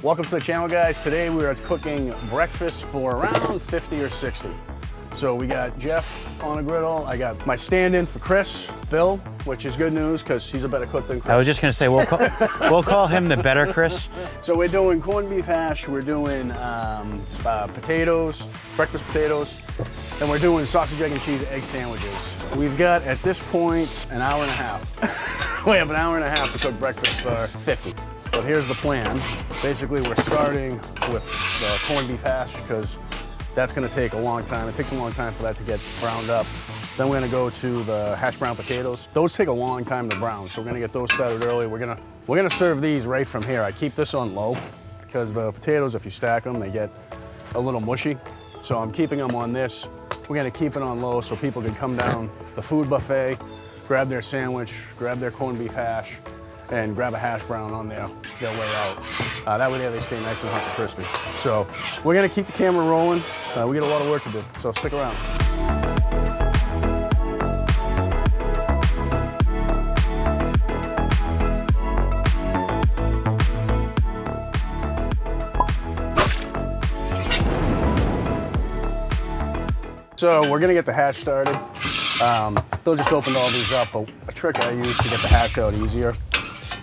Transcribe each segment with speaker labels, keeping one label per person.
Speaker 1: Welcome to the channel, guys. Today we are cooking breakfast for around 50 or 60. So we got Jeff on a griddle. I got my stand-in for Chris, Bill, which is good news because he's a better cook than Chris.
Speaker 2: I was just gonna say, we'll call him the better Chris.
Speaker 1: So we're doing corned beef hash, we're doing potatoes, breakfast potatoes, and we're doing sausage, egg, and cheese egg sandwiches. We've got, at this point, an hour and a half. We have an hour and a half to cook breakfast for 50. But here's the plan. Basically, we're starting with the corned beef hash because that's gonna take a long time. It takes a long time for that to get browned up. Then we're gonna go to the Hashbrown potatoes. Those take a long time to brown, so we're gonna get those started early. We're gonna serve these right from here. I keep this on low because the potatoes, if you stack them, they get a little mushy. So I'm keeping them on this. We're gonna keep it on low so people can come down the food buffet, grab their sandwich, grab their corned beef hash, and grab a hash brown on their way out. That way there they stay nice and hot and crispy. So we're gonna keep the camera rolling. We got a lot of work to do, so stick around. So we're gonna get the hash started. Bill just opened all these up, but a trick I use to get the hash out easier,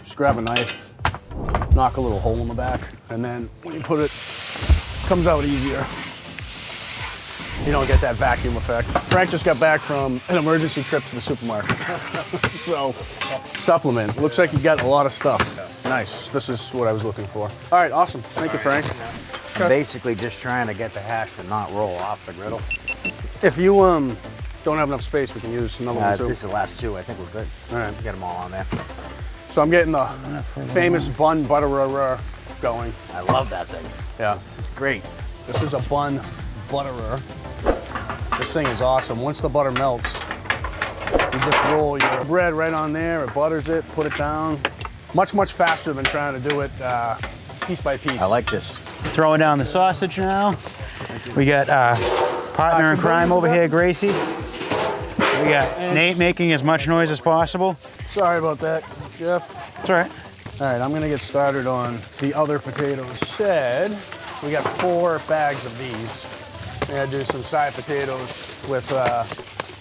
Speaker 1: just grab a knife, knock a little hole in the back, and then when you put it, it comes out easier. You don't get that vacuum effect. Frank just got back from an emergency trip to the supermarket. So, supplement. Looks like you got a lot of stuff. Nice. This is what I was looking for. All right, awesome. Thank you, Frank.
Speaker 3: I'm basically just trying to get the hash to not roll off the griddle.
Speaker 1: If you don't have enough space, we can use another one too.
Speaker 3: This is the last two. I think we're good.
Speaker 1: All right.
Speaker 3: Get them all on there.
Speaker 1: So I'm getting the famous Bun Butterer going.
Speaker 3: I love that thing.
Speaker 1: Yeah.
Speaker 3: It's great.
Speaker 1: This is a Bun Butterer. This thing is awesome. Once the butter melts, you just roll your bread right on there, it butters it, put it down. Much, much faster than trying to do it piece by piece.
Speaker 3: I like this.
Speaker 2: Throwing down the sausage now. We got partner in crime over here, Gracie. We got Nate making as much noise as possible.
Speaker 1: Sorry about that, Jeff.
Speaker 2: It's all right.
Speaker 1: All right, I'm gonna get started on the other potatoes. Said, we got 4 bags of these. We're gonna do some side potatoes with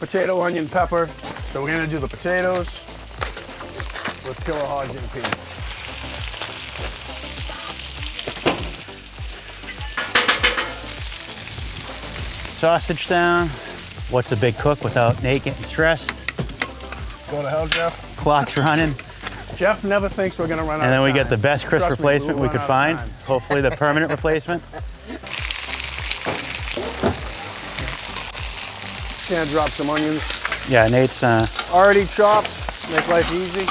Speaker 1: potato, onion, pepper. So we're gonna do the potatoes with killer hog and pea.
Speaker 2: Sausage down. What's a big cook without Nate getting stressed?
Speaker 1: Go to hell, Jeff.
Speaker 2: Clock's running.
Speaker 1: Jeff never thinks we're gonna run out of time.
Speaker 2: And then we get the best crisp
Speaker 1: Trust me,
Speaker 2: replacement
Speaker 1: we'll
Speaker 2: we could
Speaker 1: run out of
Speaker 2: find.
Speaker 1: time.
Speaker 2: Hopefully the permanent replacement.
Speaker 1: Gonna drop some onions.
Speaker 2: Yeah, Nate's
Speaker 1: Already chopped, make life easy.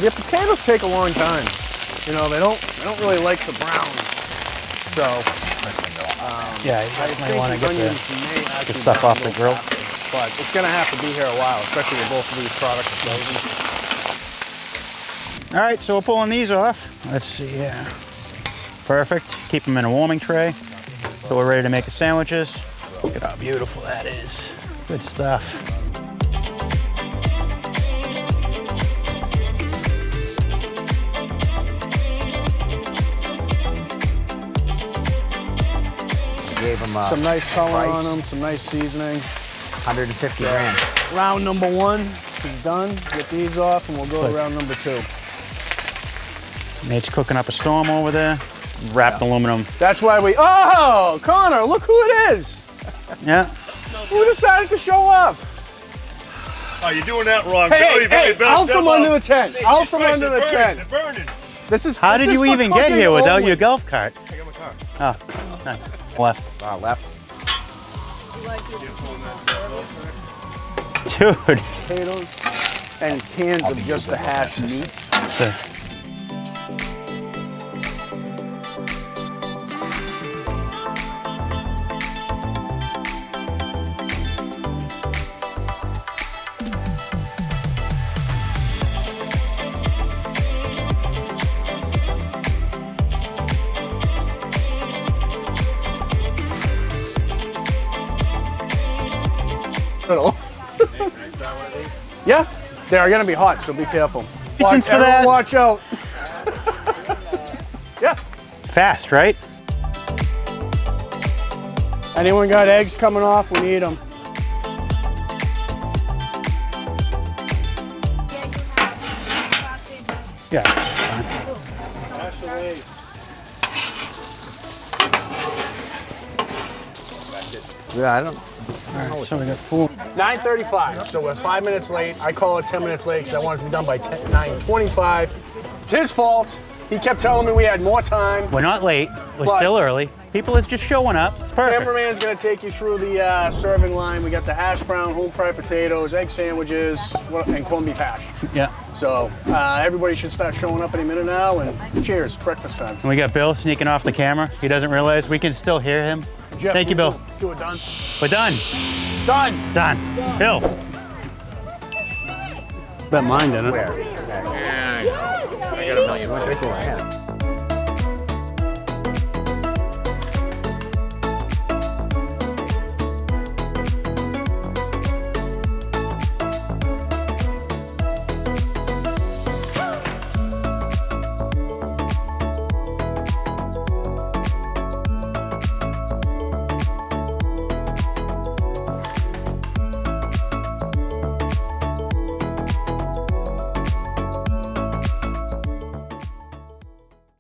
Speaker 1: The potatoes take a long time. You know, they don't really like the brown. So,
Speaker 2: yeah,
Speaker 1: I
Speaker 2: you might
Speaker 1: think
Speaker 2: want to
Speaker 1: the
Speaker 2: get
Speaker 1: onions may
Speaker 2: the
Speaker 1: actually
Speaker 2: stuff
Speaker 1: brown
Speaker 2: off
Speaker 1: a
Speaker 2: the
Speaker 1: little
Speaker 2: grill.
Speaker 1: faster, but it's gonna have to be here a while, especially with both of these products frozen.
Speaker 2: All right, so we're pulling these off. Let's see here. Perfect. Keep them in a warming tray. So we're ready to make the sandwiches. Look at how beautiful that is. Good stuff.
Speaker 3: Gave them
Speaker 1: Some nice color
Speaker 3: price.
Speaker 1: on them, some nice seasoning.
Speaker 3: 150 grand.
Speaker 1: Round number 1 is done. Get these off and we'll go to round number 2.
Speaker 2: Nate's cooking up a storm over there. Wrapped aluminum.
Speaker 1: That's why oh, Connor, look who it is.
Speaker 2: Yeah.
Speaker 1: Who decided to show up?
Speaker 4: Oh, you're doing that wrong.
Speaker 1: Hey, out from under the tent. Out from under the tent.
Speaker 4: They're burning.
Speaker 1: This is.
Speaker 2: How
Speaker 1: this
Speaker 2: did
Speaker 1: is
Speaker 2: you
Speaker 1: for
Speaker 2: even get
Speaker 1: cooking
Speaker 2: here without
Speaker 1: only.
Speaker 2: your golf cart?
Speaker 4: I got my car.
Speaker 2: Oh, nice. Left.
Speaker 3: Left.
Speaker 2: Dude.
Speaker 1: Potatoes and cans of just the hash meat.
Speaker 2: So,
Speaker 1: Yeah, they are gonna be hot, so be careful.
Speaker 2: Reasons for
Speaker 1: everyone
Speaker 2: that.
Speaker 1: watch out.
Speaker 2: fast, right?
Speaker 1: Anyone got eggs coming off? We need them.
Speaker 2: Yeah.
Speaker 3: Yeah, I don't.
Speaker 2: So we got 4.
Speaker 1: 9:35, so we're 5 minutes late. I call it 10 minutes late because I wanted to be done by 9:25. It's his fault. He kept telling me we had more time.
Speaker 2: We're not late. We're
Speaker 1: But-
Speaker 2: still early. People is just showing up. It's perfect.
Speaker 1: Cameraman's gonna take you through the serving line. We got the hash brown, home fried potatoes, egg sandwiches, and corned beef hash.
Speaker 2: Yeah.
Speaker 1: So everybody should start showing up any minute now, and cheers, breakfast time.
Speaker 2: And we got Bill sneaking off the camera. He doesn't realize we can still hear him.
Speaker 1: Jeff,
Speaker 2: Thank you, Bill.
Speaker 1: Do it, done.
Speaker 2: We're done.
Speaker 1: Done.
Speaker 2: Done. Bill.
Speaker 1: Bet mine didn't.
Speaker 3: Where?
Speaker 4: I got a million.
Speaker 3: What's it going?